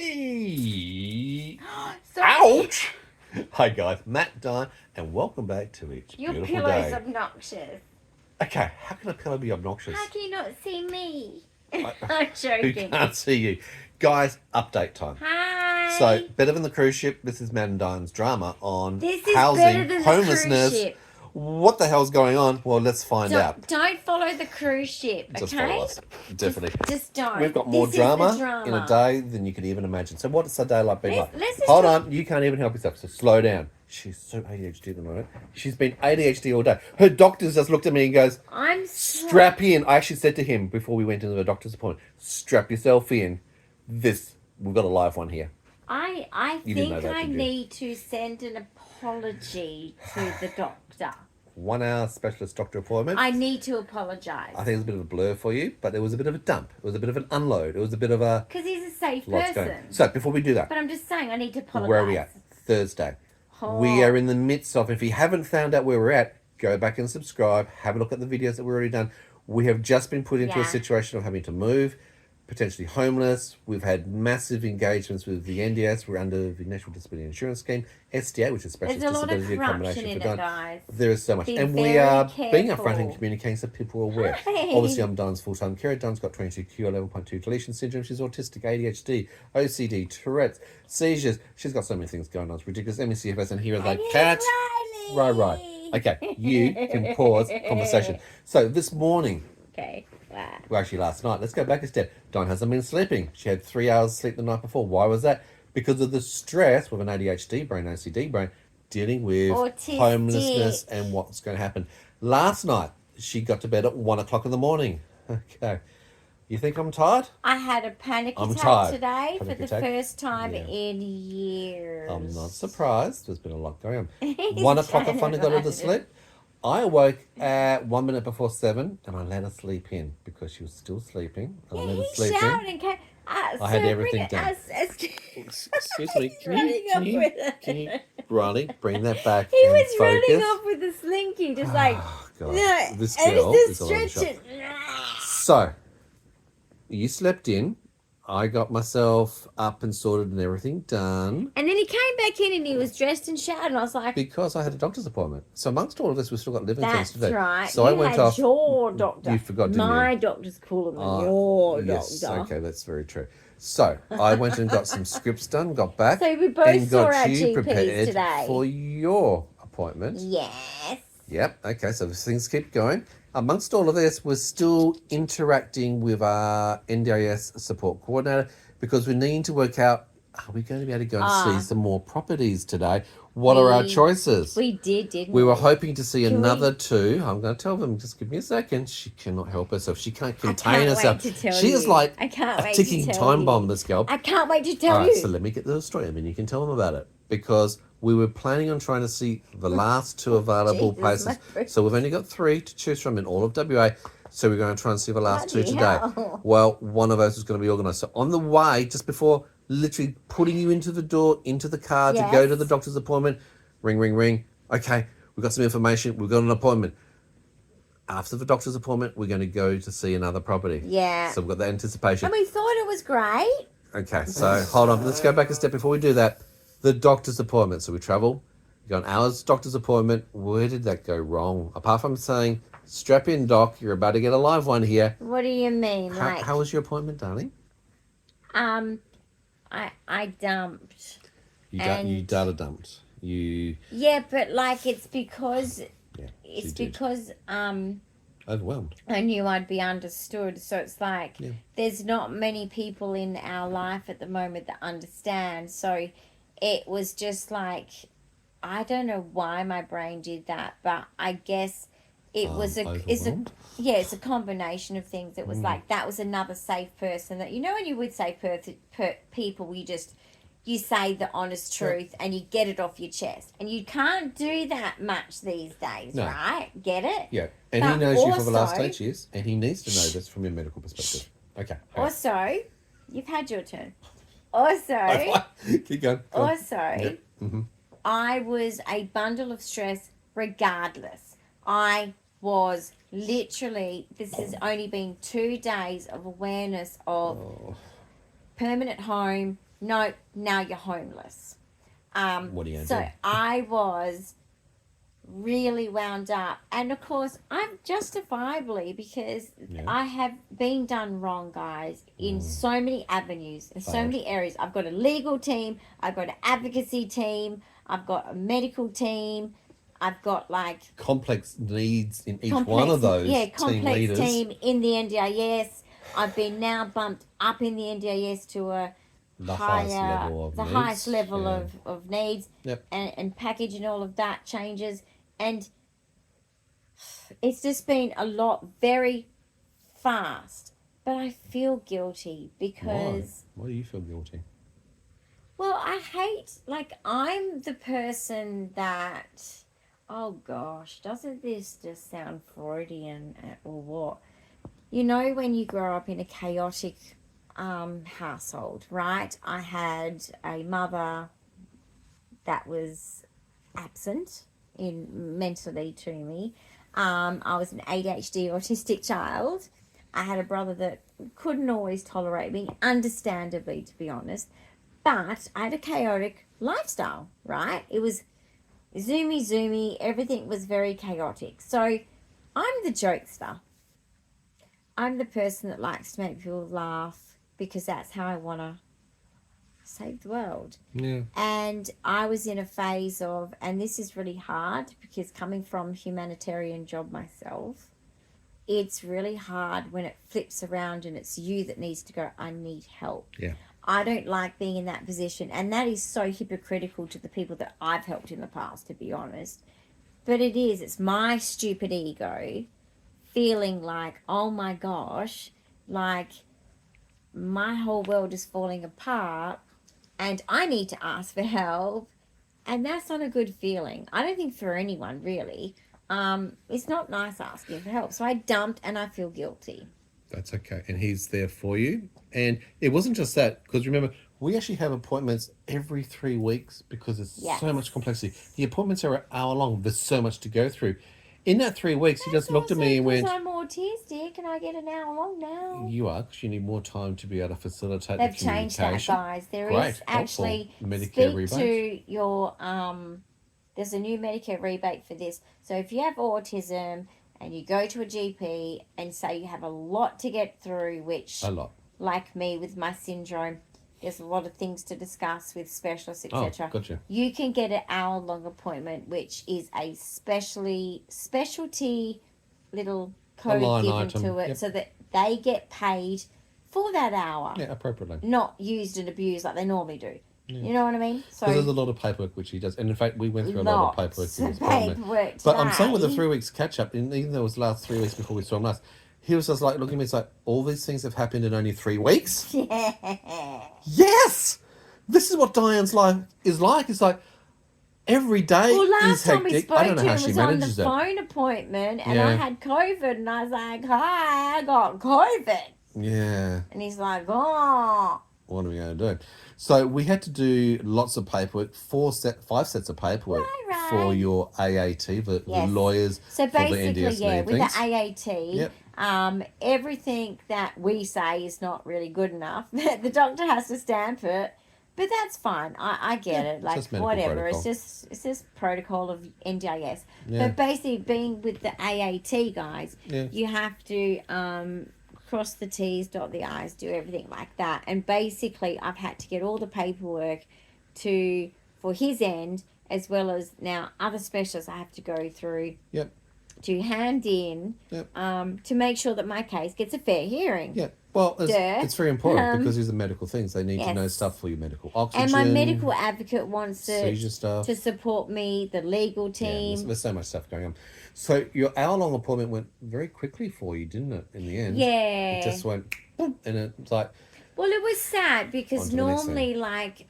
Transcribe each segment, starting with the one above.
Hey! Sorry. Ouch! Hi guys, Matt, Dyan, and welcome back to each Your beautiful pillow's day. obnoxious. Okay, how can a pillow be obnoxious? How can you not see me? I'm Who joking. can't see you? Guys, update time. Hi. So, better than the cruise ship, this is Matt and Dyan's drama on This is housing, better than the homelessness. cruise ship. What the hell's going on? Well, let's find out. Don't follow the cruise ship, okay? Just follow us. Definitely. Just don't. We've got more This is the drama in a day than you could even imagine. So what's a day like been like? Let's just Hold talk- on, you can't even help yourself, so slow down. She's so ADHD at the moment. She's been ADHD all day. Her doctor's just looked at me and goes, strap in. I actually said to him before we went into the doctor's appointment, strap yourself in. We've got a live one here. I You didn't know think that, I did you? need to send an apology to the doctor. 1 hour specialist doctor appointment. I need to apologise. I think it was a bit of a blur for you, but there was a bit of a dump. It was a bit of an unload. It was a bit of a... Because he's a safe lots going. person. So before we do that, But I'm just saying, I need to apologise. where are we at? Thursday. Oh. We are in the midst of, if you haven't found out where we're at, go back and subscribe. Have a look at the videos that we've already done. We have just been put into a situation of having to move, potentially homeless. We've had massive engagements with the NDS. We're under the National Disability Insurance Scheme, SDA, which is Specialist There's a lot of Disability corruption Accommodation in for it, Dyan. guys. There is so much. Be and we very are being careful. upfront and communicating so people are aware. Hi. Obviously, I'm Dyan's full-time carer. Dyan's got 22q 11.2 deletion syndrome. She's autistic, ADHD, OCD, Tourette, seizures. She's got so many things going on. It's ridiculous. MECFS, and here is that cat. Right. Okay, you can pause conversation. So this morning, Okay. Wow. well, actually last night, let's go back a step. Dyan hasn't been sleeping. She had 3 hours sleep the night before. Why was that? Because of the stress with an ADHD brain, OCD brain, dealing with Autistic. homelessness and what's going to happen. Last night, she got to bed at 1 o'clock in the morning. Okay. You think I'm tired? I had a panic I'm attack tired. today Panic for the attack? first time Yeah. in years. I'm not surprised. There's been a lot going on. He's 1 o'clock, I trying finally to got her to hide it. sleep. I awoke at 1 minute before 7 and I let her sleep in because she was still sleeping. And I let her He sleep showered in. and came. I had everything done. Excuse me, can you, Riley, bring that back? He and was running focus? off with a slinky, just like, Oh, God. no, This and girl it's is just all over the stretching. So, you slept in. I got myself up and sorted and everything done And then he came back in and he was dressed and showered, and I was like, because I had a doctor's appointment. So amongst all of this, we've still got living things that's to do. right. So you I went had off. your doctor. You forgot, didn't My you? doctor's cooler than Ah, your yes, doctor. okay, that's very true. So I went and got some scripts done, got back, So we both and saw got our you GPs prepared today. for your appointment. Yes. Yep. Okay. So things keep going. Amongst all of this, we're still interacting with our NDIS support coordinator because we need to work out, are we going to be able to go and see some more properties today? What are our choices? We did, didn't We were hoping to see Can another two. I'm going to tell them, just give me a second. She cannot help herself. She can't contain can't wait herself. to tell She is you. like I can't a wait to ticking tell time you. bomb, this girl. I can't wait to tell All you. right, so let me get the story. I mean, you can tell them about it because we were planning on trying to see the last two available Jesus, places. my friend. So we've only got 3 to choose from in all of WA. So we're going to try and see the last Bloody 2 today. hell. Well, one of those is going to be organised. So on the way, just before literally putting you into the door, into the car to go Yes. to the doctor's appointment, ring, ring, ring. Okay, we've got some information. We've got an appointment. After the doctor's appointment, we're going to go to see another property. Yeah. So we've got the anticipation. And we thought it was great. Okay, so hold on. Let's go back a step before we do that. The doctor's appointment. So we travel. We got an hour's doctor's appointment. Where did that go wrong? Apart from saying, strap in, doc. You're about to get a live one here. What do you mean? How was your appointment, darling? I dumped. You data dumped. Yeah, but like it's because Yeah, it's you did. because Overwhelmed. I knew I'd be understood. So it's like Yeah. there's not many people in our life at the moment that understand. So it was just like, I don't know why my brain did that, but I guess it was Overwhelmed? it's a combination of things. It was like that was another safe person that, you know, when you would say people, you say the honest truth and you get it off your chest, and you can't do that much these days, No. right? Get it? Yeah, and But he knows you for the last also- 8 years, and he needs to know this from your medical perspective. Okay. Also, you've had your turn. Also, Keep going. Go on. also, Yep. Mhm. I was a bundle of stress regardless. I was literally, this has only been 2 days of awareness of Oh. permanent home, no, now you're homeless. What are you going to so do? I was really wound up, and of course I'm justifiably, because I have been done wrong, guys, in so many avenues, in so many areas. I've got a legal team, I've got an advocacy team, I've got a medical team, I've got like complex needs in each one of those team leaders. Team in the NDIS. I've been now bumped up in the NDIS to the highest level of needs. Yep. And package and all of that changes. And it's just been a lot, very fast. But I feel guilty because... Why do you feel guilty? Well, I hate, like, I'm the person that... Oh, gosh, doesn't this just sound Freudian or what? You know, when you grow up in a chaotic household, right? I had a mother that was absent mentally to me. I was an ADHD autistic child. I had a brother that couldn't always tolerate me, understandably, to be honest. But I had a chaotic lifestyle, right? It was zoomy, everything was very chaotic. So I'm the jokester. I'm the person that likes to make people laugh because that's how I want to save the world. Yeah. And I was in a phase of, and this is really hard because coming from a humanitarian job myself, it's really hard when it flips around and it's you that needs to go, I need help. Yeah. I don't like being in that position. And that is so hypocritical to the people that I've helped in the past, to be honest. But it's my stupid ego feeling like, oh my gosh, like my whole world is falling apart and I need to ask for help. And that's not a good feeling. I don't think for anyone, really. It's not nice asking for help. So I dumped and I feel guilty. That's okay. And he's there for you. And it wasn't just that, because remember, we actually have appointments every 3 weeks because there's so much complexity. The appointments are an hour long. There's so much to go through. In that 3 weeks, he just looked at me and went... I'm autistic and I get an hour long now. You are, because you need more time to be able to facilitate They've the communication. changed that, guys. There is actually... Medicare rebate. To your... there's a new Medicare rebate for this. So if you have autism and you go to a GP and say you have a lot to get through, which... A lot. Like me with my syndrome, there's a lot of things to discuss with specialists, etc. Oh, gotcha. You can get an hour-long appointment, which is a specialty little code given to it, so that they get paid for that hour. Yeah, appropriately. Not used and abused like they normally do. Yeah. You know what I mean? So there's a lot of paperwork which he does, and in fact, we went through a lot of paperwork in his appointment. But I'm saying with the 3 weeks catch-up, and even though it was the last 3 weeks before we saw him last, he was just like looking at me, it's like, all these things have happened in only 3 weeks? Yes! This is what Dyan's life is like. It's like, every day is hectic. Last time we spoke I don't know to how him she was on the manages it. phone appointment, and I had COVID, and I was like, hi, I got COVID. Yeah. And he's like, oh. What are we going to do? So we had to do lots of paperwork, 5 sets of paperwork for your AAT, the lawyers. So basically, for the NDS with the AAT, everything that we say is not really good enough. The doctor has to stamp it, but that's fine. I get it. Like whatever. Protocol. It's just protocol of NDIS. Yeah. But basically, being with the AAT guys, you have to cross the T's, dot the I's, do everything like that. And basically, I've had to get all the paperwork for his end, as well as now other specialists I have to go through to hand in to make sure that my case gets a fair hearing. Yeah. Well, it's very important because these are medical things. They need to know stuff for your medical oxygen. And my medical advocate wants seizure stuff to support me, the legal team. Yeah, there's so much stuff going on. So your hour-long appointment went very quickly for you, didn't it, in the end? Yeah. It just went, boom, and it's like... Well, it was sad because normally, like,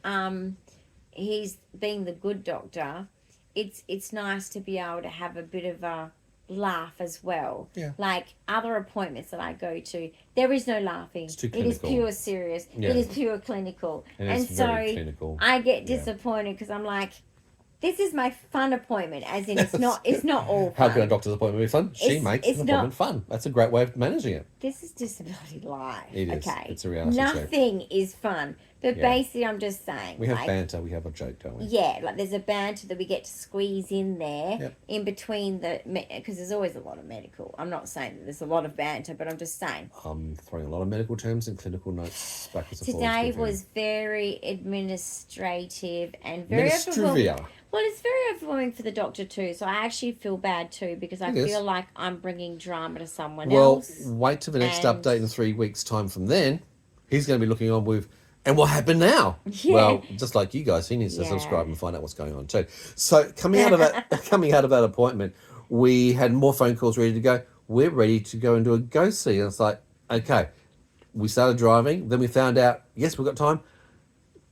he's being the good doctor. It's nice to be able to have a bit of a laugh as well. Yeah. Like other appointments that I go to, there is no laughing. It's too clinical. It is pure serious. Yeah. It is pure clinical. And so clinical. I get disappointed because I'm like, this is my fun appointment, as in it's not all fun. How can a doctor's appointment be fun? She makes an appointment fun. That's a great way of managing it. This is disability life. It is. Okay. It's a reality Nothing is fun. But basically, I'm just saying. We have banter, we have a joke, don't we? Yeah, like there's a banter that we get to squeeze in there Yep. in between because there's always a lot of medical. I'm not saying that there's a lot of banter, but I'm just saying. I'm throwing a lot of medical terms and clinical notes backwards and forwards. Today was very administrative and very Ministrivia. Well, it's very overwhelming for the doctor too, so I actually feel bad too because I feel like I'm bringing drama to someone else. Well, wait till the next update in 3 weeks' time from then. He's going to be looking on with, and what happened now? Yeah. Well, just like you guys, he needs to subscribe and find out what's going on too. So coming out of that appointment, we had more phone calls ready to go. We're ready to go and do a go-see. And it's like, okay, we started driving. Then we found out, yes, we've got time.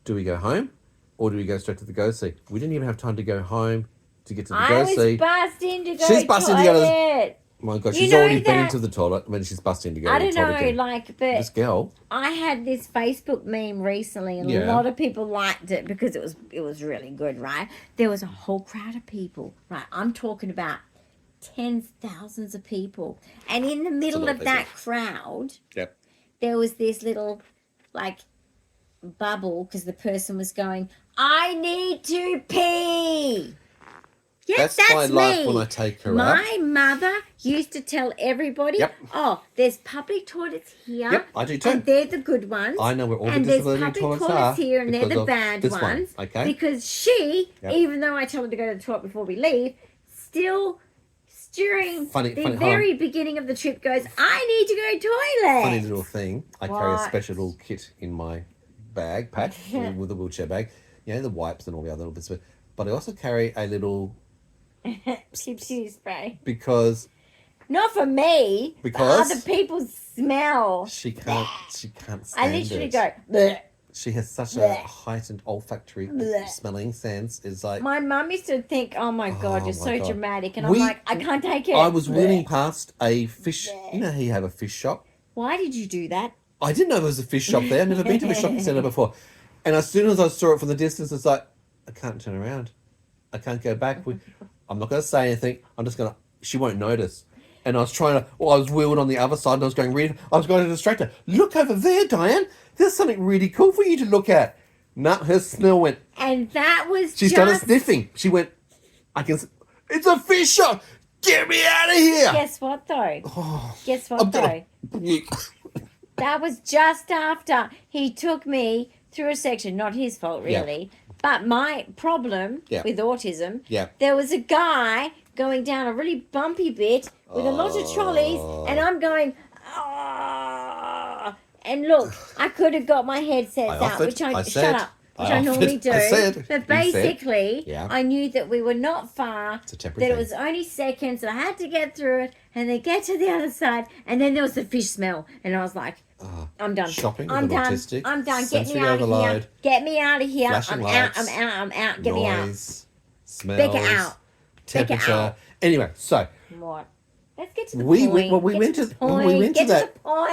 Do we go home? Or do we go straight to the go-see? We didn't even have time to go home to get to the go-see. I was bursting to go She's busting to go to the... My God, she's You know already been that- into the toilet when she's busting to go I to the don't toilet know, again. like, but This girl. I had this Facebook meme recently, and a lot of people liked it because it was really good, right? There was a whole crowd of people, right? I'm talking about tens, thousands of people, and in the middle of that crowd, there was this little, like, bubble because the person was going, "I need to pee." Yes, that's my me. life when I take her out. My mother used to tell everybody, "Oh, there's public toilets here." Yep, I do too. And they're the good ones. I know where all and the there's disability public toilets toilets are here, and they're because the of bad this ones. one, okay? Because she, even though I tell her to go to the toilet before we leave, still during the very beginning of the trip goes, "I need to go to the toilet." Funny little thing. I carry a special little kit in my pack with a wheelchair bag. You know, the wipes and all the other little bits of it. But I also carry a little tissue spray. Because not for me. Because other people's smell. She can't stand I literally it. go. Bleh. She has such a heightened olfactory smelling sense. It's like my mum used to think, "Oh my God, you're so dramatic," and I'm like, I can't take it. I was wheeling past a fish. You know how you have a fish shop. Why did you do that? I didn't know there was a fish shop there. I've never been to a shopping centre before. And as soon as I saw it from the distance, it's like, I can't turn around. I can't go back. I'm not going to say anything. I'm just going to... She won't notice. And I was trying to... Well, I was wheeled on the other side and I was going to distract her. Look over there, Dyan. There's something really cool for you to look at. No, her smell went... And that was She started sniffing. She went, I can... It's a fish shop. Get me out of here. Guess what, though? Guess what, I'm though? That was just after he took me through a section. Not his fault, really. But my problem with autism, there was a guy going down a really bumpy bit with a lot of trolleys, and I'm going, and look, I could have got my headsets out, which I normally do. But basically, I knew that we were not far, that it was only seconds, and I had to get through it, and then get to the other side, and then there was the fish smell, and I was like, I'm done. Shopping I'm with done. autistic, I'm done. Get me sensory out of overload, here. Get me out of here. flashing I'm out. lights, I'm out. Get noise, me out. smells, Becca out. temperature. Becca out. Anyway, so What? Let's get to the point.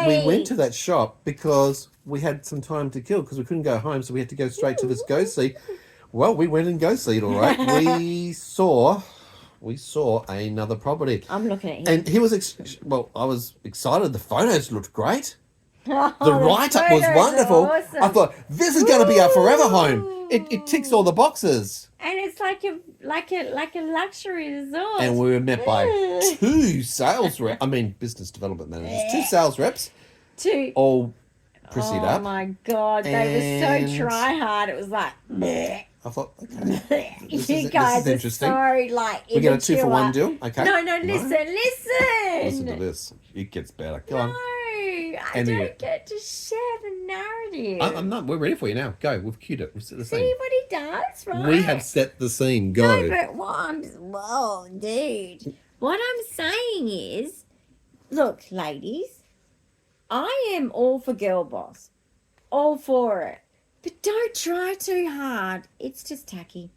we went to that shop because we had some time to kill because we couldn't go home, so we had to go straight to this go-see. Well, we went and go-seed, all right. We saw another property. I'm looking at him. And he was, I was excited. The photos looked great. Oh, The write-up was wonderful. Awesome. I thought, this is going to be our forever home. It ticks all the boxes. And it's like a luxury resort. And we were met by two sales reps. I mean, business development managers. Two sales reps. All prissied up. Oh, my God. They were so try-hard. It was like... I thought, okay, this is interesting. So, like, we get a 2-for-1 deal. Okay. No, listen. Listen to this. It gets better. Go on. I don't get to share the narrative. I'm not. We're ready for you now. Go. We've cued it. We've set the scene. See what he does, right? We have set the scene. Go. No, but whoa, dude. What I'm saying is, look, ladies, I am all for girl boss. All for it. But don't try too hard. It's just tacky.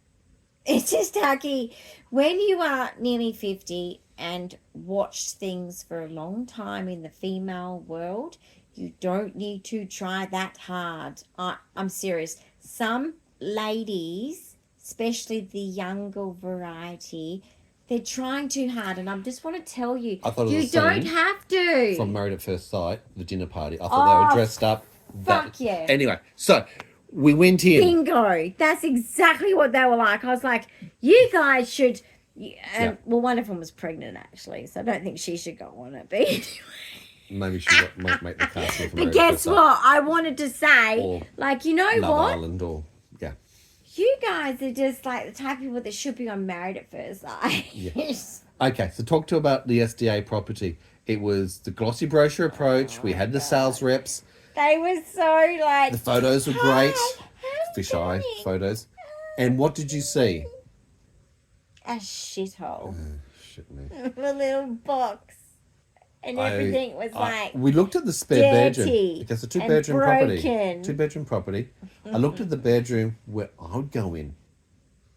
It's just tacky. When you are nearly 50 and watched things for a long time in the female world, you don't need to try that hard. I'm serious. Some ladies, especially the younger variety, they're trying too hard, and I just want to tell you, you don't have to. From Married at First Sight, the dinner party, I thought they were dressed up. Fuck yeah. Anyway, so we went in. Bingo. That's exactly what they were like. I was like, you guys should. Well, one of them was pregnant actually, so I don't think she should go on it. But anyway. Maybe she might make the casting. But guess what? I wanted to say, or like, you know Love what? Island, or You guys are just like the type of people that should be on Married at First Sight. Yes. Okay, so talk to about the SDA property. It was the glossy brochure approach. We had the sales reps. They were so like. The photos were great. Fisheye photos. And what did you see? A shithole. Shit me. A little box. And everything was like. We looked at the spare bedroom. Dirty Because it's a and 2-bedroom property. broken. 2-bedroom property. I looked at the bedroom where I would go in.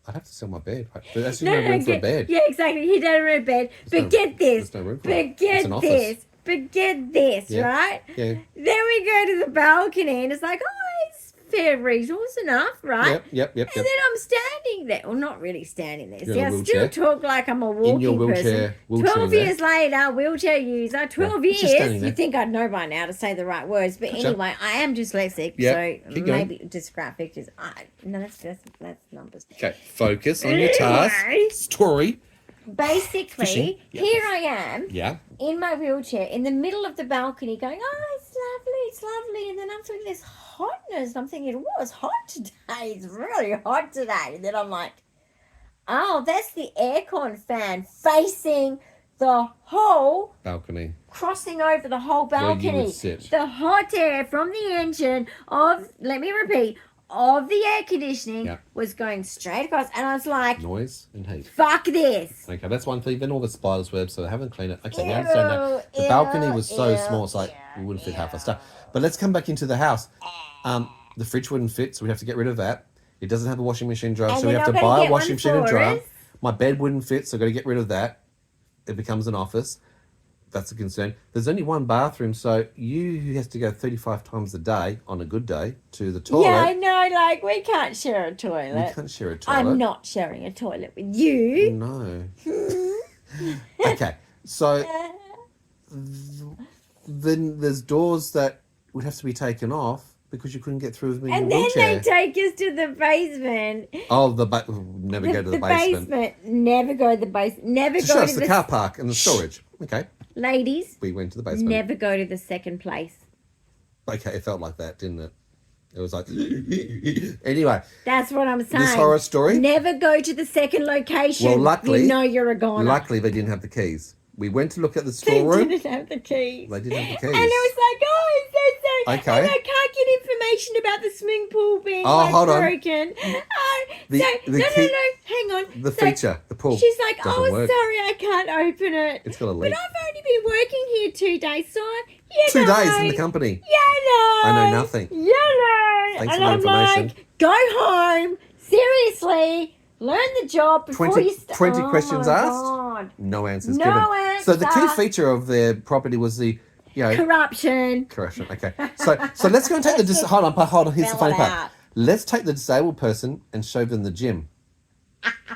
I'd have to sell my bed. Right? But that's no room for a bed. Yeah, exactly. He did a room bed. But get this. There's no room for But it. get It's an office. this. But get this, Yeah. right? Yeah. Then we go to the balcony and it's like, oh, it's fair resource enough, right? Yep. And then I'm standing there. Well, not really standing there. You're See, in a I wheelchair. still talk like I'm a walking In your wheelchair. person. 12 years later, wheelchair user. 12 Just standing years. there. You'd think I'd know by now to say the right words. But Gotcha. anyway, I am dyslexic. Yep. So Keep going. maybe dysgraphic is... no, that's numbers. Okay, focus on your task. Anyway. Story. Basically, Fishing. Yep. here I am. Yeah. In my wheelchair, in the middle of the balcony, going, oh, it's lovely. And then I'm feeling this hotness. And I'm thinking, well, it's hot today. It's really hot today. And then I'm like, oh, that's the aircon fan facing the whole, Balcony. crossing over the whole Where you balcony. would sit. The hot air from the engine of, let me repeat, of the air conditioning Yeah. was going straight across. And I was like, Noise and heat. fuck this. Okay, that's one thing. Then all the spiders web, so they haven't cleaned it. Okay, we Ew, understand that. The ew, balcony was so ew, small, it's like ew, we wouldn't fit half our ew. stuff. But let's come back into the house. The fridge wouldn't fit, so we have to get rid of that. It doesn't have a washing machine dryer, And so we you're have to not gonna buy a get washing one machine and for dryer. us? My bed wouldn't fit, so I've got to get rid of that. It becomes an office. That's a concern. There's only one bathroom, so you has to go 35 times a day, on a good day, to the toilet. Yeah, I know, like, we can't share a toilet. You can't share a toilet. I'm not sharing a toilet with you. No. Okay, so then there's doors that would have to be taken off because you couldn't get through with me in And your then wheelchair. they take us to the basement. Oh, never go to the basement. Never go to the basement. Never To go show to us the car park and the storage. Okay, Ladies, we went to the basement. never go to the second place. Okay, it felt like that, didn't it? It was like... Anyway, That's what I'm saying. this horror story... Never go to the second location. Well, luckily... You know you're a goner. Luckily, they didn't have the keys. We went to look at the They storeroom. didn't have the keys. They didn't have the keys. And it was like, oh, it's so Okay. And I can't get information about the swimming pool being hold on. broken. Oh, The no, key- hang on. The So feature, the pool. She's like, doesn't oh, work. sorry, I can't open it. It's got a But leak. I've only been working here 2 days, so 2 days in the company. I know nothing. Thanks and for the I'm information. like, go home. Seriously. Learn the job before 20 you start. 20 questions asked? God. No answers No given. answer. So the key feature of their property was the, Corruption. correction. Okay. So let's go and take the hold on. Here's the Spell funny it part. out. Let's take the disabled person and show them the gym.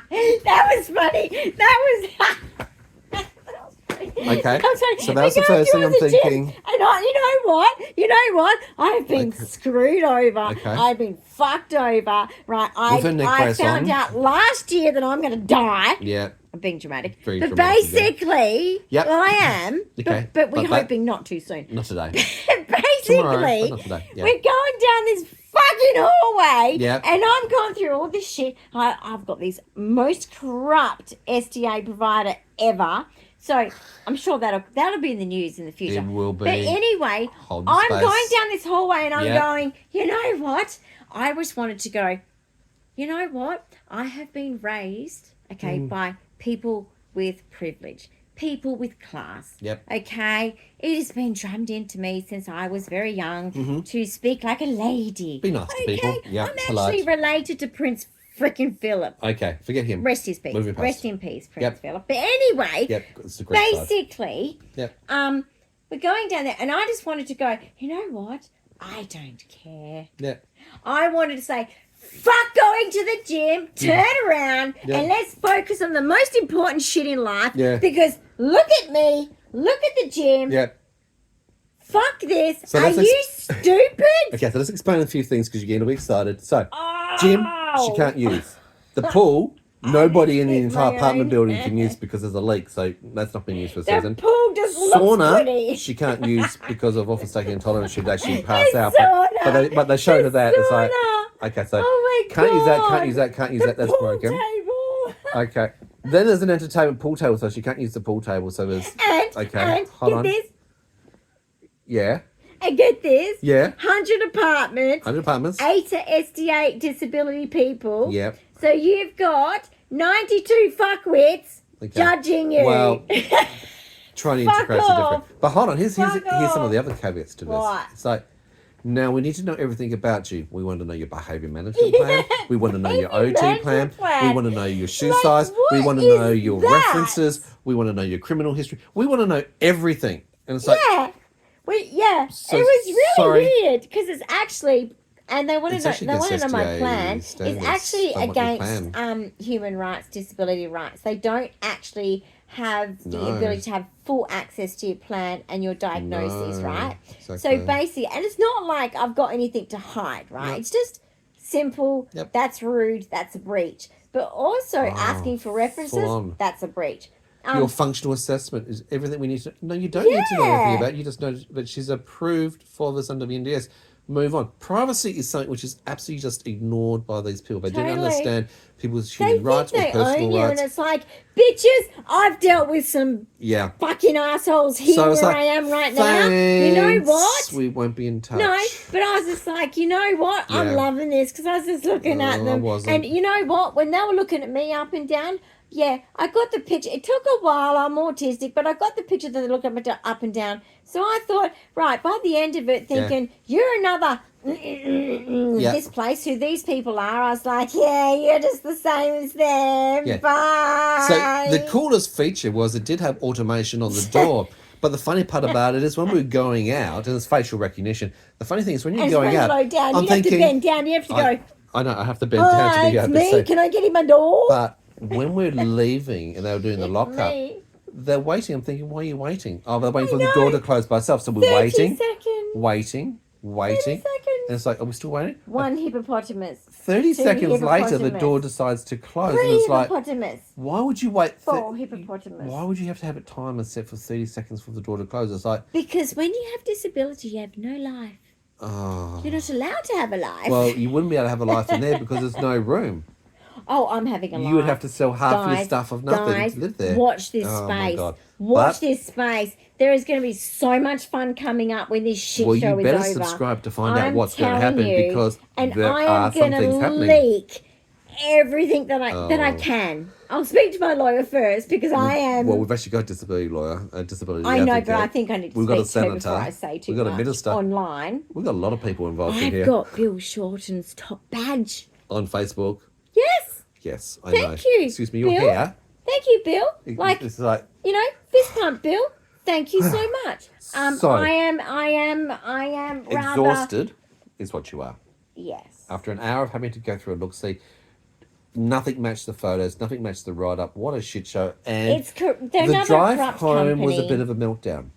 That was funny. That was. Okay. I'm sorry. So that was the We go first thing to I'm the gym, thinking. And you know what? I've been screwed over. Okay. I've been fucked over. Right. With her neck I brace found on. out last year that I'm going to die. Yeah. I'm being dramatic. Very but dramatic, yeah. basically, Yep. well, I am. Okay. But we're But that- hoping not too soon. Not today. Basically, Tomorrow, but not today. Yeah. we're going down this fucking hallway, Yep. and I'm going through all this shit. I've got this most corrupt SDA provider ever. So I'm sure that'll be in the news in the future. It will be. But anyway, Hold the I'm space. going down this hallway and I'm Yep. going, you know what? I just wanted to go, you know what? I have been raised, okay, by people with privilege, people with class. Yep. Okay? It has been drummed into me since I was very young to speak like a lady. Be nice to people. Yeah, I'm polite. actually related to Prince freaking Philip. Okay. Forget him. Rest his peace. Moving past. Rest in peace, Prince Yep. Philip. But anyway, Yep. It's a great side. basically, Yep. we're going down there, and I just wanted to go, you know what? I don't care. Yep. I wanted to say, fuck going to the gym, turn around, Yeah. and let's focus on the most important shit in life. Yeah. Because look at me, look at the gym, Yep. Fuck this. So Are you stupid? Okay, so let's explain a few things because you're getting a bit excited. So, gym, she can't use. The pool, nobody in the entire apartment building can use because there's a leak. So that's not being used for a season. The pool just looks pretty. She can't use because of office-taking intolerance. She'd actually pass out. But they showed her that. It's like, okay, so can't use that, can't use that, can't use that. That's broken. Table. Okay. Then there's an entertainment pool table, so she can't use the pool table. So there's and hold get on. this. Yeah. And get this. Yeah. 100 apartments. 100 apartments. 8 are SD8 disability people. Yep. So you've got 92 fuckwits judging you. Well, trying to integrate the different. But hold on, here's some of the other caveats to this. What? It's like, now we need to know everything about you. We want to know your behaviour management plan. We want to know your OT plan. We want to know your shoe size. We want to know your references. We want to know your criminal history. We want to know everything. And it's like, so it was really weird because it's actually, and they want to know my plan. It's actually against human rights, disability rights. They don't actually have the ability to have full access to your plan and your diagnoses, right? Exactly. So basically, and it's not like I've got anything to hide, right? It's just simple. That's rude. That's a breach. But also asking for references, that's a breach. Your functional assessment is everything we need to. No, you don't need to know anything about it. You just know that she's approved for this under the NDS. Move on. Privacy is something which is absolutely just ignored by these people. They don't understand people's human rights or personal rights. And it's like, bitches, I've dealt with some fucking assholes here where I am right now. You know what? We won't be in touch. No, but I was just like, you know what? I'm loving this because I was just looking at them. And you know what? When they were looking at me up and down, I got the picture. It took a while. I'm autistic, but I got the picture that they look at me up and down. So I thought, right, by the end of it, thinking, you're another this place, who these people are. I was like, you're just the same as them. Bye. So the coolest feature was it did have automation on the door. But the funny part about it is when we're going out, and it's facial recognition, the funny thing is when you're going out, I'm thinking, have to bend down. You have to go. I know, I have to bend down to be able to see. Can I get in my door? But when we're leaving and they were doing the lockup, they're waiting. I'm thinking, why are you waiting? Oh, they're waiting for the door to close by itself. So we're waiting. Waiting. 30 seconds. And it's like, are we still waiting? 1 hippopotamus. 30 seconds later, the door decides to close. 3 and it's hippopotamus. Like, why would you wait? 4 hippopotamus. Why would you have to have it timer set for 30 seconds for the door to close? It's like, because when you have disability, you have no life. Oh. You're not allowed to have a life. Well, you wouldn't be able to have a life in there because there's no room. Oh, I'm having a life. You would have to sell half your stuff of nothing to live there. Watch this space. My God. Watch this space. There is going to be so much fun coming up when this shit show is over. Well, you better subscribe to find out what's going to happen because there are some things happening. And I am going to leak everything that I can. I'll speak to my lawyer first because I am. Well, we've actually got a disability lawyer, a disability I know, advocate. but I think I need to speak to her before I say too much online. We've got a lot of people involved in here. I've got Bill Shorten's top badge. On Facebook? Yes. Yes, I know. Thank you. Excuse me, you're Bill. here. Thank you, Bill. It's like, fist pump, Bill. Thank you so much. I am rather exhausted is what you are. Yes. After an hour of having to go through a look-see, nothing matched the photos, nothing matched the write-up. What a shit show. And the drive home was a bit of a meltdown.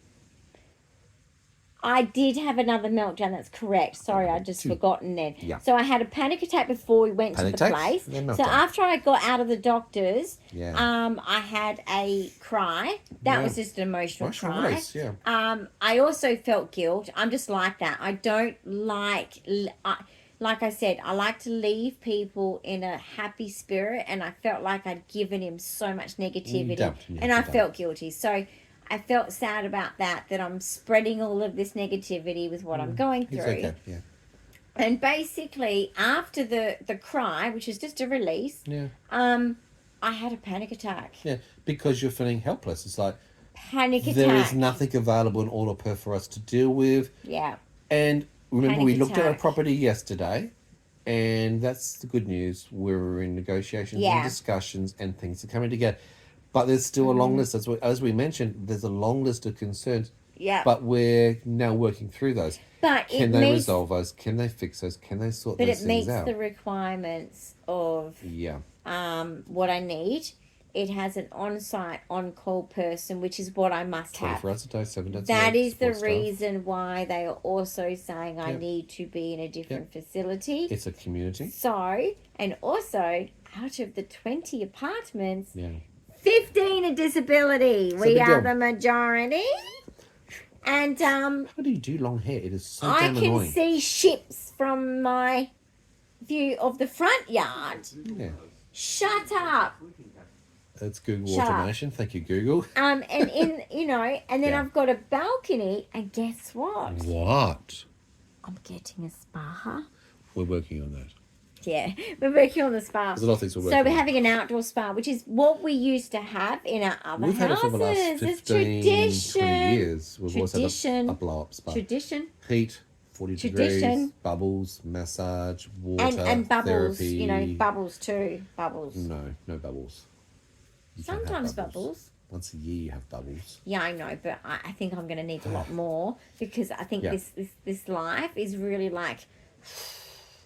I did have another meltdown, that's correct. Sorry, I'd just forgotten then. Yeah. So I had a panic attack before we went to the place. So after I got out of the doctor's, I had a cry. That was just an emotional cry. I also felt guilt. I'm just like that. I don't like I said, I like to leave people in a happy spirit, and I felt like I'd given him so much negativity. And I felt guilty. So I felt sad about that I'm spreading all of this negativity with what I'm going through. Okay. And basically, after the cry, which is just a release, I had a panic attack. Yeah, because you're feeling helpless. It's like, panic attack. There is nothing available in all of Perth for us to deal with. Yeah. And remember, Panic we looked at attack. a property yesterday, and that's the good news. We're in negotiations and discussions, and things are coming together. But there's still a long list. As we mentioned, there's a long list of concerns. Yeah. But we're now working through those. But Can they resolve those? Can they fix those? Can they sort those things out? But it meets the requirements of what I need. it has an on-site, on-call person, which is what I must have. 24 hours a day, 7 days a week. That is the support staff. reason why they are also saying I need to be in a different facility. It's a community. So, and also, out of the 20 apartments, Yeah. 15 are disability. We big are deal. the majority. And How do you do long hair? It is so I damn can annoying. see ships from my view of the front yard. Yeah. Shut up. It's Google Shut up. automation. Thank you, Google. And in, and then Yeah. I've got a balcony, and guess what? What? I'm getting a spa. We're working on that. Yeah, we're working on the spa. There's a lot of things we're So working we're on. having an outdoor spa, which is what we used to have in our other We've had it for the last houses. 15, It's tradition. 20 years. We've always Tradition. had a blow-up spa. Tradition. Heat, 40 degrees, Tradition. bubbles, massage, water, And bubbles, therapy. bubbles too. Bubbles. No bubbles. You can't have Sometimes bubbles. Once a year you have bubbles. Yeah, I know, but I think I'm going to need a lot more because I think Yeah. this life is really like.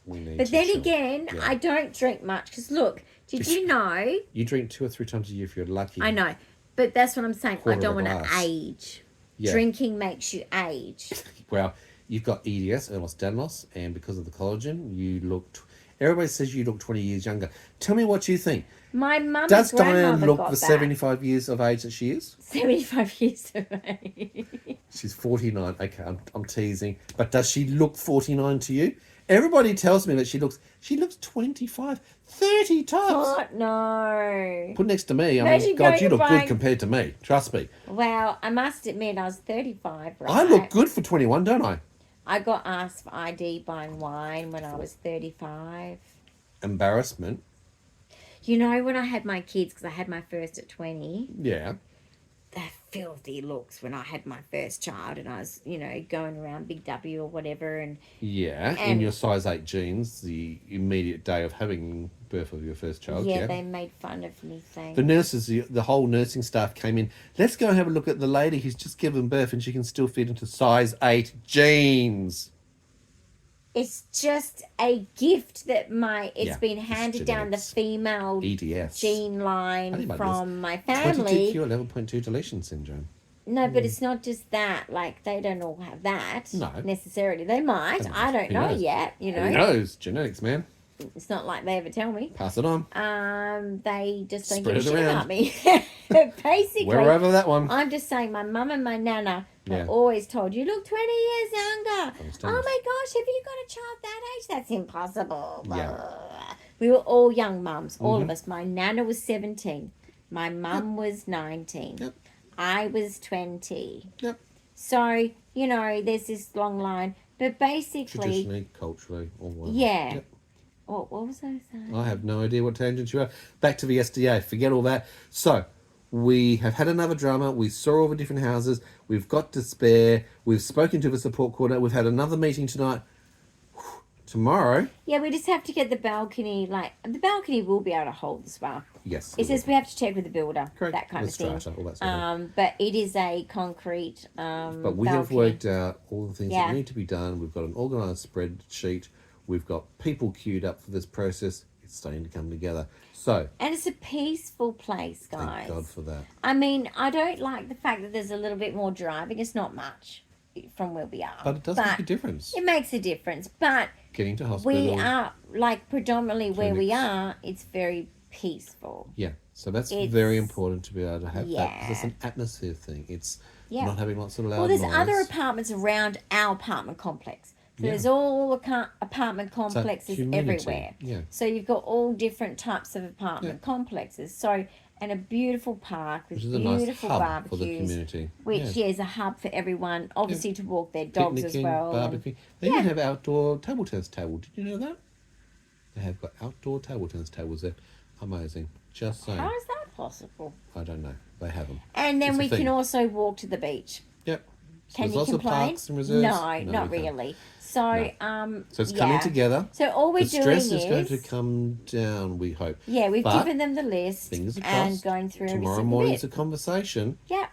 We need But to then chill. again, Yeah. I don't drink much because look, did you know? You drink 2 or 3 times a year if you're lucky. I know, but that's what I'm saying. Quarter I don't of a want to glass. age. Yeah. Drinking makes you age. Well, you've got EDS, Ehlers-Danlos, and because of the collagen, you look... Everybody says you look 20 years younger. Tell me what you think. My mum Does and grandmother Dyan look got the that. 75 years of age that she is? 75 years of age. She's 49. Okay, I'm teasing. But does she look 49 to you? Everybody tells me that she looks 25, 30 tops. Oh, no. Put next to me. I Imagine mean, God, going you look buying- good compared to me. Trust me. Well, I must admit, I was 35, right? I look good for 21, don't I? I got asked for ID buying wine when I was 35. Embarrassment. You know, when I had my kids, because I had my first at 20, Yeah. the filthy looks when I had my first child and I was, going around Big W or whatever. And Yeah. In And- your size 8 jeans, the immediate day of having birth of your first child. yeah, Yeah. they made fun of me saying, The nurses, the whole nursing staff came in. Let's go and have a look at the lady who's just given birth and she can still fit into size 8 jeans. it's just a gift that it's Yeah, been it's handed down the genetics. female EDS. gene I line think my from my 22q family. 11.2 deletion syndrome. No, but it's not just that. Like, they don't all have that No. necessarily. They might. They might. I don't Who know knows? yet, Who knows? Genetics, man. It's not like they ever tell me. Pass it on. They just don't Spread give a it shit around. about me. Basically, We're over that one. I'm just saying my mum and my nana Yeah. have always told you look 20 years younger. Understand. Oh my gosh, have you got a child that age? That's impossible. Blah, Yeah. blah, blah. We were all young mums, all Mm-hmm. of us. My nana was 17. My mum was 19. Yep. I was 20. Yep. So, there's this long line. But basically, Traditionally, culturally, all one. yeah. Yep. What was I saying? I have no idea what tangent you are. Back to the SDA. Forget all that. So, we have had another drama. We saw all the different houses. We've got despair. We've spoken to the support coordinator. We've had another meeting tonight. Tomorrow, Yeah, we just have to get the balcony, the balcony will be able to hold the spa. yes. It's just we have to check with the builder, Correct. that kind The of thing. strata, all that sort of thing. But it is a concrete But we have balcony. worked out all the things Yeah. that need to be done. We've got an organised spreadsheet. We've got people queued up for this process. It's starting to come together. So, And it's a peaceful place, guys. thank God for that. I mean, I don't like the fact that there's a little bit more driving. It's not much from where we are. But it does make a difference. It makes a difference. But Getting to hospital. we are, predominantly where we clinics. are, it's very peaceful. Yeah, so that's It's- very important to be able to have that. Yeah. 'Cause it's an atmosphere thing. It's Yeah. not having lots of loud Well, there's noise. other apartments around our apartment complex. So Yeah. there's all apartment complexes community, everywhere. yeah. So you've got all different types of apartment complexes. So, and a beautiful park with Which is a beautiful nice hub for the barbecues. community. Which is a hub for everyone, obviously to walk their dogs as Picnicking, well. and- barbecuing. They even have outdoor table tennis tables. Did you know that? They have got outdoor table tennis tables there. Amazing. Just saying. How is that possible? I don't know. They have them. And then It's a we thing. can also walk to the beach. Yep. So Can there's you lots complain? of parks and reserves. No, we not can't. really. So, So it's coming yeah. together. So all we're The doing stress is going to come down, we hope. yeah, we've But given them the list Fingers and crossed. going through every Tomorrow single morning's bit. a conversation. Yeah.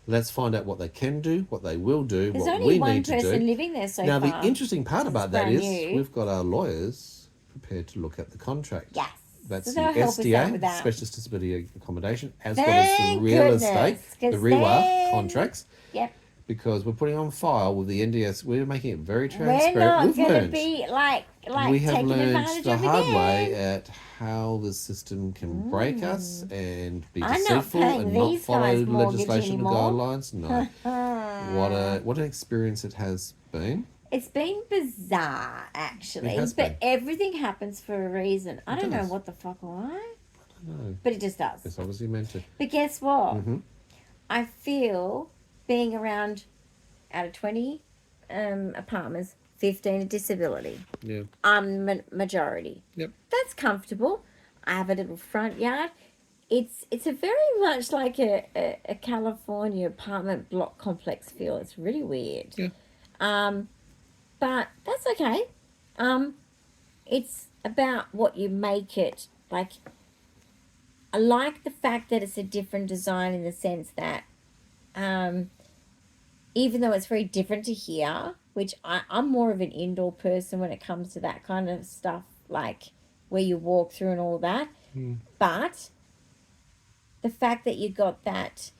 Let's find out what they can do, what they will do, There's what only we one need to person do. living there so Now, far. the interesting part It's about that brand is new. we've got our lawyers prepared to look at the contract. Yes. That's So the they'll help us out with SDA, that. Specialist Disability Accommodation, as well Thank as the real goodness, estate, 'cause the REWA then- contracts. Yep. Because we're putting on file with the NDS, we're making it very We're transparent. not We've going to learned. be like We have taking learned advantage the of hard again. way at how the system can break us and be I'm not deceitful paying and not these follow guys' mortgage legislation and anymore. guidelines. No. What an experience it has been. It's been bizarre, actually. It has but been. everything happens for a reason. I don't know does. what the fuck why. No. But it just does. It's obviously meant to. But guess what? Mm-hmm. I feel being around out of 20 apartments, 15 are disability. Yeah. I'm majority. Yep. That's comfortable. I have a little front yard. It's a very much like a California apartment block complex feel. It's really weird. Yeah. But that's okay. It's about what you make it. Like, I like the fact that it's a different design in the sense that even though it's very different to here, which I'm more of an indoor person when it comes to that kind of stuff, like where you walk through and all that. But the fact that you got that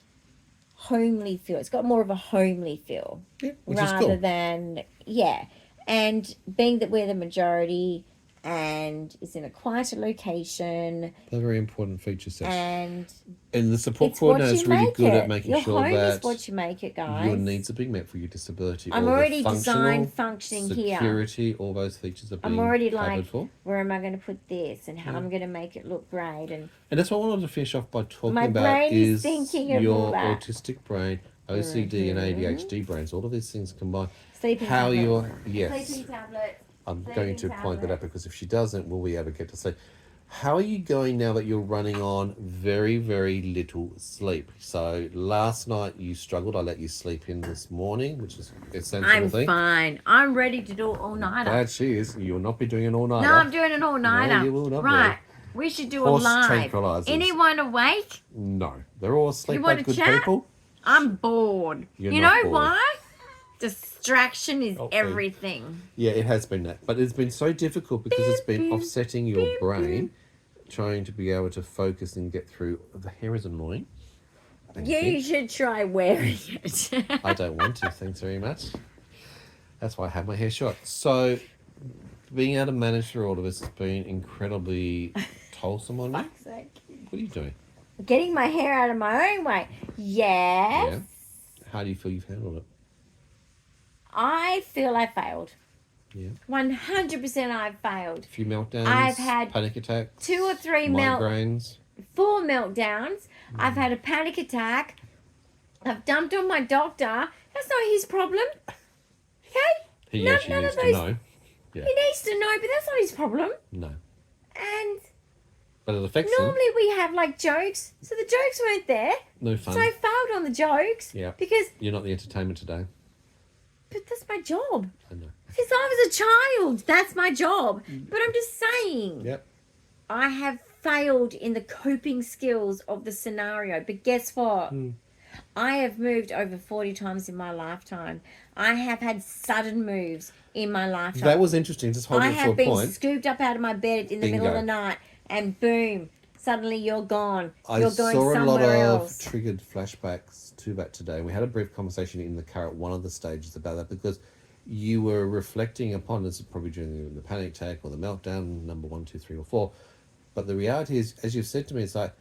homely feel, it's got more of a homely feel. Yeah, which rather is cool. than, yeah. And being that we're the majority and it's in a quieter location. They're very important features. And the support it's what coordinator you is really make good it. at making Your sure home that is what you make it, guys. your needs are being met for your disability. I'm all the already functional, design functioning here. security, all those features are being I'm already covered like, for. where am I going to put this and how I'm going to make it look great? And that's what I wanted to finish off by talking my about brain is is thinking of all your that. autistic brain, OCD and ADHD brains, all of these things combined. Sleeping How tablet. you're, yes. Sleeping tablet. I'm Sleeping going to point that tablet. out because if she doesn't, we'll be able to get to sleep. How are you going now that you're running on very, very little sleep? So last night you struggled. I let you sleep in this morning, which is a sensible I'm thing. fine. I'm ready to do it all nighter. Glad she is. You'll not be doing an all-nighter. No, I'm doing an all nighter. No, you will not right. We should do Horse a live. tranquilizers. Anyone awake? No. They're all asleep You like wanna good chat? people. I'm bored. You're you not know bored. why? Distraction is Okay. everything. Yeah, it has been that. But it's been so difficult because it's been offsetting your brain, trying to be able to focus and get through. The hair is annoying. Thank You should try wearing it. I don't want to, thanks very much. That's why I have my hair short. So, being able to manage through all of this has been incredibly toilsome on me. Fuck's sake. What are you doing? Getting my hair out of my own way. Yes. Yeah. How do you feel you've handled it? I feel I failed. Yeah. 100% I've failed. A few meltdowns. I've had panic attacks. 2 or 3 migraines. 4 meltdowns. I've had a panic attack. I've dumped on my doctor. That's not his problem. Okay? He actually needs to know. Yeah. He needs to know, but that's not his problem. No. And But it affects him. normally we have like jokes. So the jokes weren't there. No fun. So I failed on the jokes. Yeah. Because, You're not the entertainment today. but that's my job. I know. Since I was a child, that's my job. But I'm just saying. Yep. I have failed in the coping skills of the scenario. But guess what? I have moved over 40 times in my lifetime. I have had sudden moves in my lifetime. That was interesting. Just hold I it for a have been point. scooped up out of my bed in the middle of Bingo. the night and boom, suddenly you're gone. I You're going saw a lot somewhere of else. triggered flashbacks to that today. We had a brief conversation in the car at one of the stages about that because you were reflecting upon this, probably during the panic attack or the meltdown, number 1, 2, 3, or 4. But the reality is, as you've said to me, it's like,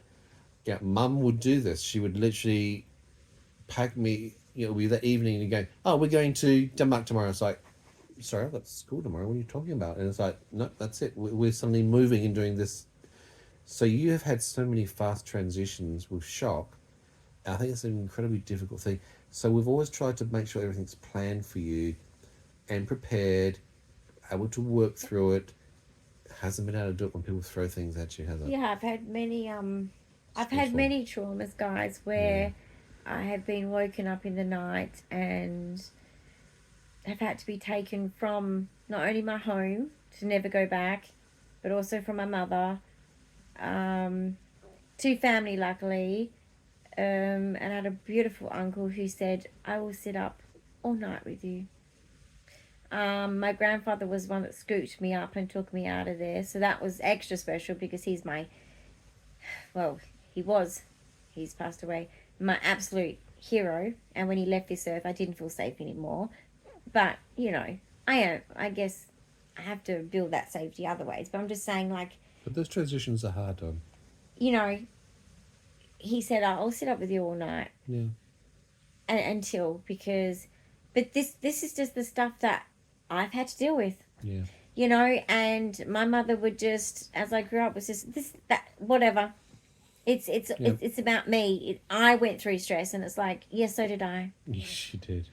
yeah, Mum would do this. She would literally pack me, that evening and going, oh, we're going to Denmark tomorrow. It's like, sorry, I've got school tomorrow. What are you talking about? And it's like, no, that's it. We're suddenly moving and doing this. So you have had so many fast transitions with shock. I think it's an incredibly difficult thing. So we've always tried to make sure everything's planned for you and prepared, able to work through it. Hasn't been able to do it when people throw things at you, has it? Yeah, I've had many Stressful. many traumas, guys, where I have been woken up in the night and have had to be taken from not only my home to never go back, but also from my mother, to family, luckily, and I had a beautiful uncle who said, I will sit up all night with you. My grandfather was one that scooped me up and took me out of there. So that was extra special because he's he's passed away, my absolute hero. And when he left this earth, I didn't feel safe anymore. But, I guess I have to build that safety other ways. But I'm just saying, like... But those transitions are hard on. He said, I'll sit up with you all night. Yeah. But this is just the stuff that I've had to deal with. Yeah. And my mother would just, as I grew up, was just whatever. It's about me. I went through stress, and it's like, yes, so did I. Yes, you did.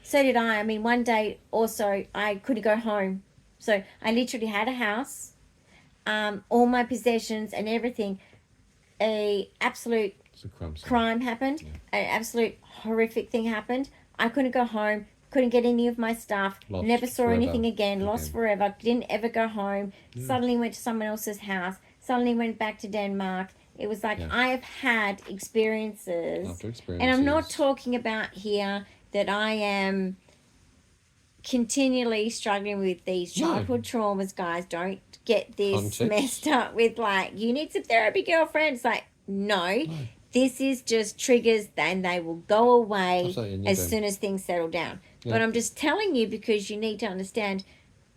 So did I. I mean, one day also I couldn't go home, so I literally had a house, all my possessions and everything. A absolute crime happened. Yeah. An absolute horrific thing happened. I couldn't go home. Couldn't get any of my stuff. Lost never saw forever. Anything again. Lost forever. Didn't ever go home. Yeah. Suddenly went to someone else's house. Suddenly went back to Denmark. It was like I have had experiences. After experiences. And I'm not talking about here that I am continually struggling with these childhood traumas, guys. Don't get this messed up with, like, you need some therapy, girlfriend. It's like, no. This is just triggers, and they will go away as soon as things settle down. Yeah. But I'm just telling you because you need to understand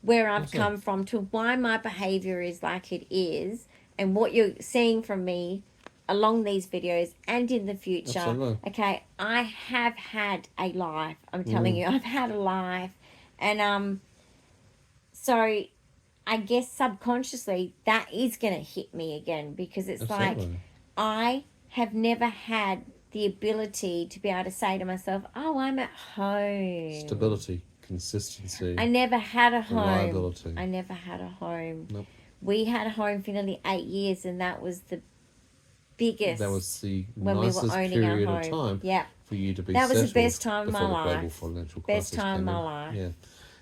where I've come from to why my behaviour is like it is, and what you're seeing from me along these videos and in the future. Absolutely. Okay, I have had a life. I'm telling you, I've had a life. And so I guess subconsciously that is going to hit me again, because it's like I have never had the ability to be able to say to myself, oh, I'm at home. Stability, consistency. I never had a home. Reliability. I never had a home. Nope. We had a home for nearly 8 years, and that was the biggest. That was the when nicest we were owning period our of home. time for you to be That was settled the best time of my life. Best time of my life. Yeah.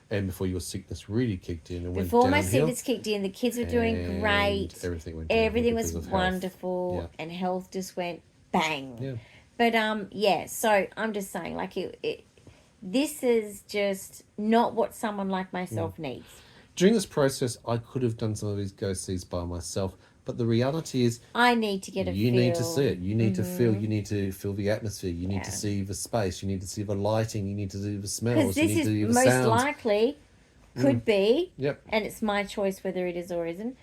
And before your sickness really kicked in and before went my downhill, sickness kicked in, the kids were doing great. Everything went Everything was wonderful, and health just went bang. Yeah. But so I'm just saying, like, this is just not what someone like myself needs. During this process, I could have done some of these go-sees by myself, but the reality is, I need to get a feel. You need to see it. You need to feel. You need to feel the atmosphere. You need to see the space. You need to see the lighting. You need to see the smells. Because this is most likely could be, and it's my choice whether it is or isn't,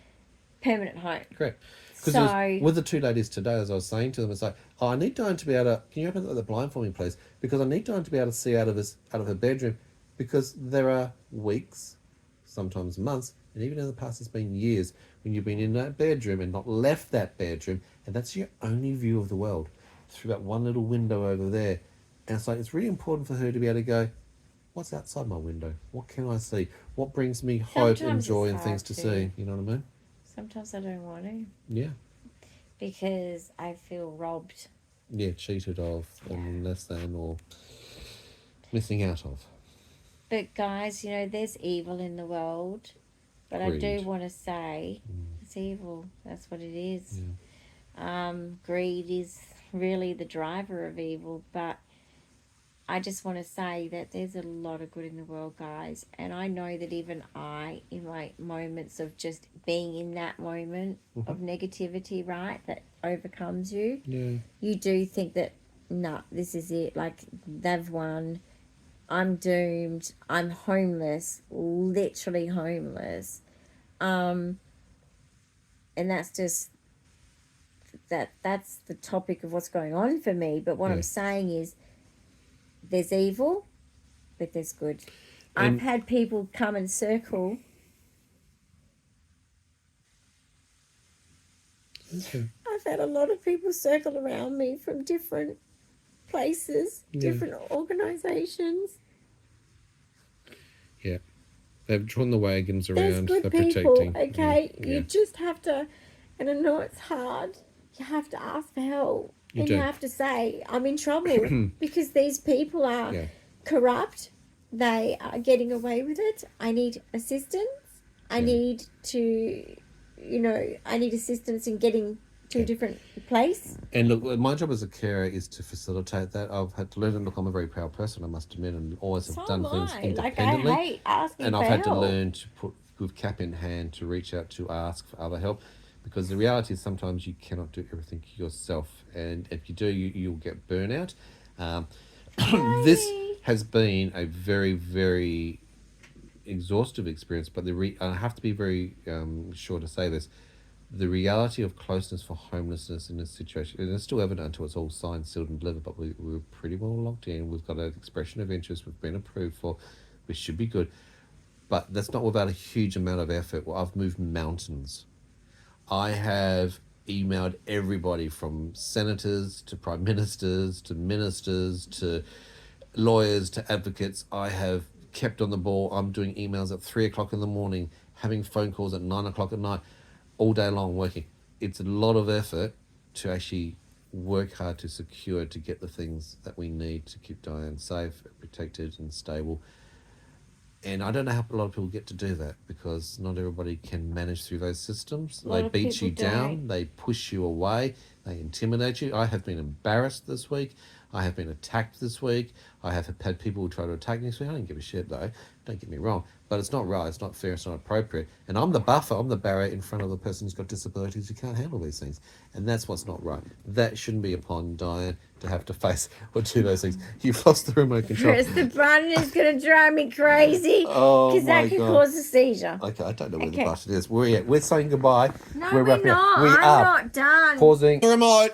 permanent home. Correct. Because with the two ladies today, as I was saying to them, it's like, I need Dyan to be able to. Can you open the blind for me, please? Because I need Dyan to be able to see out of her bedroom, because there are weeks, sometimes months, and even in the past, it's been years when you've been in that bedroom and not left that bedroom, and that's your only view of the world through that one little window over there. And it's like, it's really important for her to be able to go, what's outside my window? What can I see? What brings me hope and joy and things to see? You know what I mean? Sometimes I don't want to. Yeah. Because I feel robbed. Yeah, cheated of, and less than, or missing out of. But guys, there's evil in the world. But greed. I do want to say it's evil. That's what it is. Yeah. Greed is really the driver of evil. But I just want to say that there's a lot of good in the world, guys. And I know that even I, in my moments of just being in that moment of negativity, right, that overcomes you, you do think that, no, this is it. Like, they've won. I'm doomed. I'm homeless, literally homeless. And that's just, that's the topic of what's going on for me. But what I'm saying is, there's evil, but there's good. And I've had people come and circle. I've had a lot of people circle around me from different places, different organisations. Yeah. They've drawn the wagons around. There's good people, protecting. Okay? Yeah. You just have to, and I know it's hard, you have to ask for help. You have to say, I'm in trouble because these people are corrupt. They are getting away with it. I need assistance. I need to, I need assistance in getting to a different place. And look, my job as a carer is to facilitate that. I've had to learn, and look, I'm a very proud person, I must admit, and always have done things independently. Like, I hate asking and for I've had to help. learn to put with cap in hand to reach out to ask for other help, because the reality is sometimes you cannot do everything yourself, and if you do, you'll get burnout. This has been a very, very exhaustive experience, but I have to be very sure to say this. The reality of closeness for homelessness in this situation, and it's still evident until it's all signed, sealed and delivered, but we're pretty well locked in. We've got an expression of interest we've been approved for, which should be good. But that's not without a huge amount of effort. Well, I've moved mountains. I have emailed everybody from senators to prime ministers to ministers to lawyers to advocates. I have kept on the ball. I'm doing emails at 3 o'clock in the morning, having phone calls at 9 o'clock at night, all day long working. It's a lot of effort to actually work hard to secure, to get the things that we need to keep Dyan safe, protected and stable. And I don't know how a lot of people get to do that, because not everybody can manage through those systems. They beat you down, they push you away, they intimidate you. I have been embarrassed this week. I have been attacked this week. I have had people try to attack me this week. I don't give a shit though, don't get me wrong. But it's not right, it's not fair, it's not appropriate. And I'm the buffer, I'm the barrier in front of the person who's got disabilities who can't handle these things. And that's what's not right. That shouldn't be upon Dyan to have to face or do those things. You've lost the remote control. Press the button is going to drive me crazy. Because that can cause a seizure. Okay, I don't know where the button is. We're saying goodbye. No, we're wrapping not. up. We I'm are not done. pausing the remote.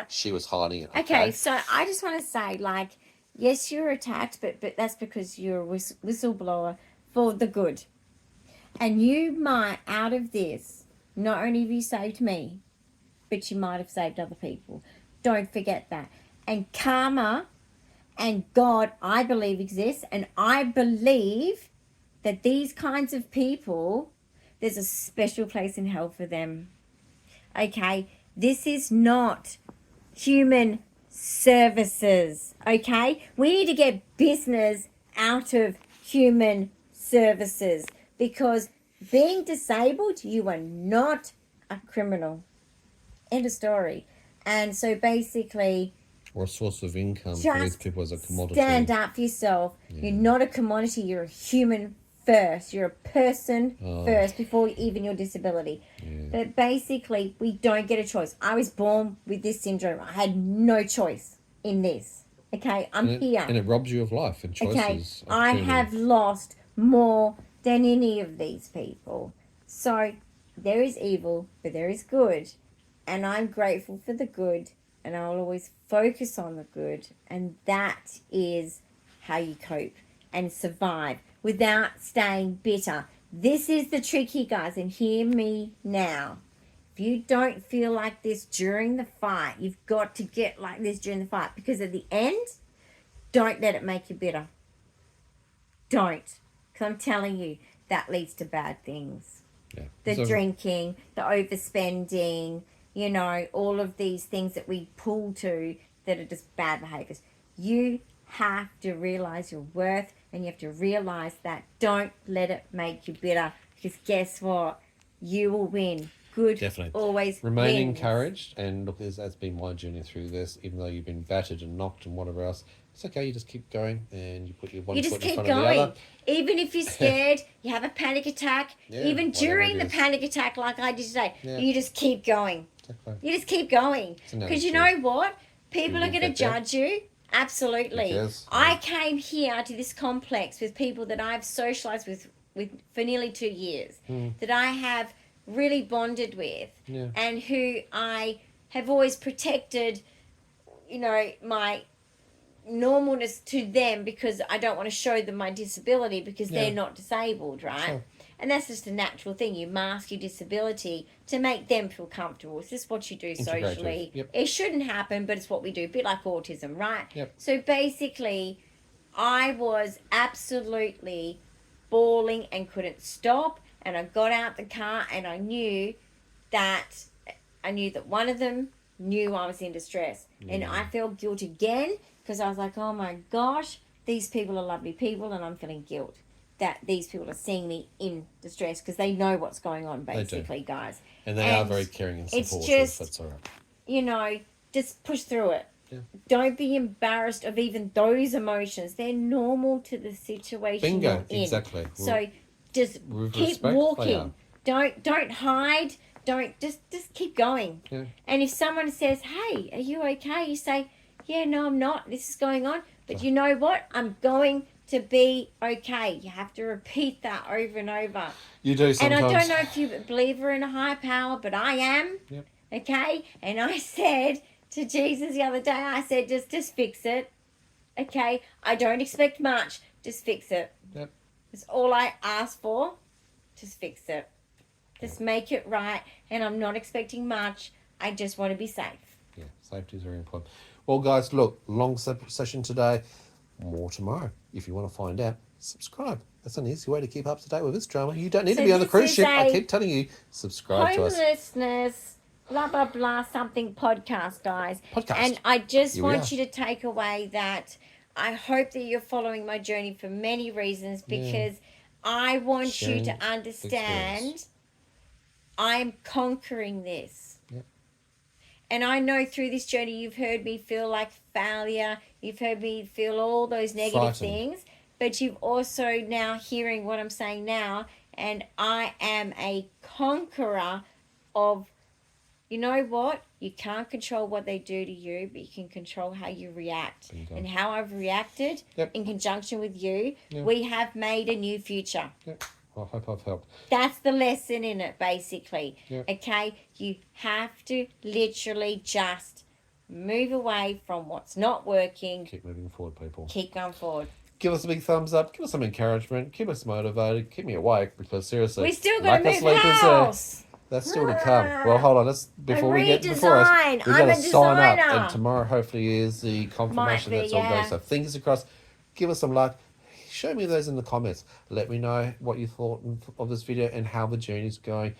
She was hiding it. Okay, so I just want to say, like, yes, you're attacked, but that's because you're a whistleblower for the good. And you might, out of this, not only have you saved me, but you might have saved other people. Don't forget that. And karma and God, I believe, exists. And I believe that these kinds of people, there's a special place in hell for them. Okay? This is not human services, okay? We need to get business out of human services, because being disabled, you are not a criminal. End of story. And so basically, or a source of income for these people as a commodity. Stand up for yourself. Yeah. You're not a commodity, you're a human first. You're a person first before even your disability. Yeah. But basically, we don't get a choice. I was born with this syndrome. I had no choice in this. Okay, I'm here. And it robs you of life and choices. Okay, I have lost more than any of these people. So there is evil, but there is good. And I'm grateful for the good. And I'll always focus on the good. And that is how you cope and survive without staying bitter. This is the trick here, guys, and hear me now. If you don't feel like this during the fight, you've got to get like this during the fight, because at the end, don't let it make you bitter. Don't. Because I'm telling you, that leads to bad things. Yeah. The drinking, the overspending, you know, all of these things that we pull to that are just bad behaviors. You have to realize your worth, and you have to realize that don't let it make you bitter, because guess what? You will win. Good always remain wins. encouraged, and look, that's been my journey through this. Even though you've been battered and knocked and whatever else, it's okay. You just keep going, and you put your one foot in front of the other. Even if you're scared, you have a panic attack. Even during the panic attack, like I did today, you just keep going. Exactly. You just keep going, because you know what? People are going to judge you. Absolutely. I came here to this complex with people that I've socialized with for nearly 2 years, that I have really bonded with, and who I have always protected, you know, my normalness to them, because I don't want to show them my disability, because they're not disabled, right? Sure. And that's just a natural thing. You mask your disability to make them feel comfortable. It's just what you do socially. Yep. It shouldn't happen, but it's what we do. A bit like autism, right? Yep. So basically, I was absolutely bawling and couldn't stop. And I got out the car, and I knew that one of them knew I was in distress. And I felt guilt again, because I was like, oh my gosh, these people are lovely people, and I'm feeling guilt. that these people are seeing me in distress because they know what's going on, basically, guys. And they are very caring and supportive. It's just, that's all right. You know, just push through it. Yeah. Don't be embarrassed of even those emotions. They're normal to the situation you're in. Exactly. So just keep walking. Don't hide. Just keep going. Yeah. And if someone says, "Hey, are you okay?" You say, "Yeah, no, I'm not. This is going on. But you know what? I'm going to be okay." You have to repeat that over and over. You do sometimes. And I don't know if you believe in a higher power, but I am. Yep. Okay? And I said to Jesus the other day, I said, just fix it. Okay? I don't expect much. Just fix it. Yep. That's all I ask for. Just fix it. Just make it right. And I'm not expecting much. I just want to be safe. Yeah, safety is very important. Well, guys, look, long session today. More tomorrow. If you want to find out, subscribe. That's an easy way to keep up to date with this drama. You don't need to be on the cruise ship. I keep telling you, subscribe to us. Homelessness, blah, blah, blah, something podcast, guys. Podcast. And I just want you to take away that I hope that you're following my journey for many reasons because I want you to understand I'm conquering this. Yep. And I know through this journey you've heard me feel like failure. You've heard me feel all those negative things. But you've also now hearing what I'm saying now. And I am a conqueror of, you know what? You can't control what they do to you, but you can control how you react. And how I've reacted in conjunction with you, we have made a new future. Yep. I hope I've helped. That's the lesson in it, basically. Yep. Okay? You have to literally just move away from what's not working. Keep moving forward, people. Keep going forward. Give us a big thumbs up. Give us some encouragement. Keep us motivated. Keep me awake because seriously, we still got to move house. That's still to come. Well, hold on. Let's before we get before us, we've got to sign up, and tomorrow hopefully is the confirmation that's all going. So fingers crossed. Give us some luck. Show me those in the comments. Let me know what you thought of this video and how the journey's going.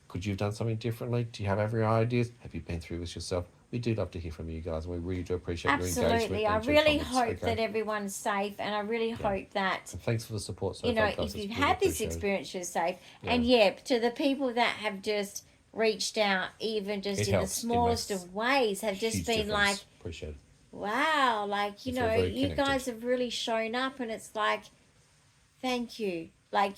Could you have done something differently? Do you have every ideas? Have you been through this yourself? We do love to hear from you guys, and we really do appreciate your engagement. Absolutely. I really hope that everyone's safe, and I really hope that... And thanks for the support so far. You know, if you've had this experience, you're safe. And to the people that have just reached out, even just in the smallest of ways, have just been like... Appreciate it. Wow, like, you know, you guys have really shown up, and it's like, thank you. Like,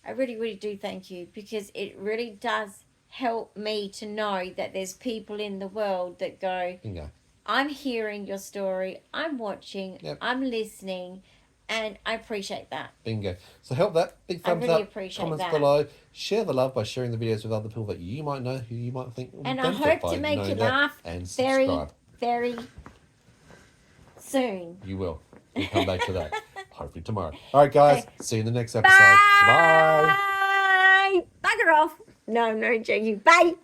I really, really do thank you, because it really does help me to know that there's people in the world that go, I'm hearing your story, I'm watching, I'm listening, and I appreciate that. Bingo. So help that. Big thumbs up, comments below. Share the love by sharing the videos with other people that you might know, who you might think will and I hope to make you laugh and very, subscribe. very soon. You will. We'll come back to that. Hopefully tomorrow. All right, guys. See you in the next episode. Bye. Bye. Bugger off. No, I'm not joking. Bye.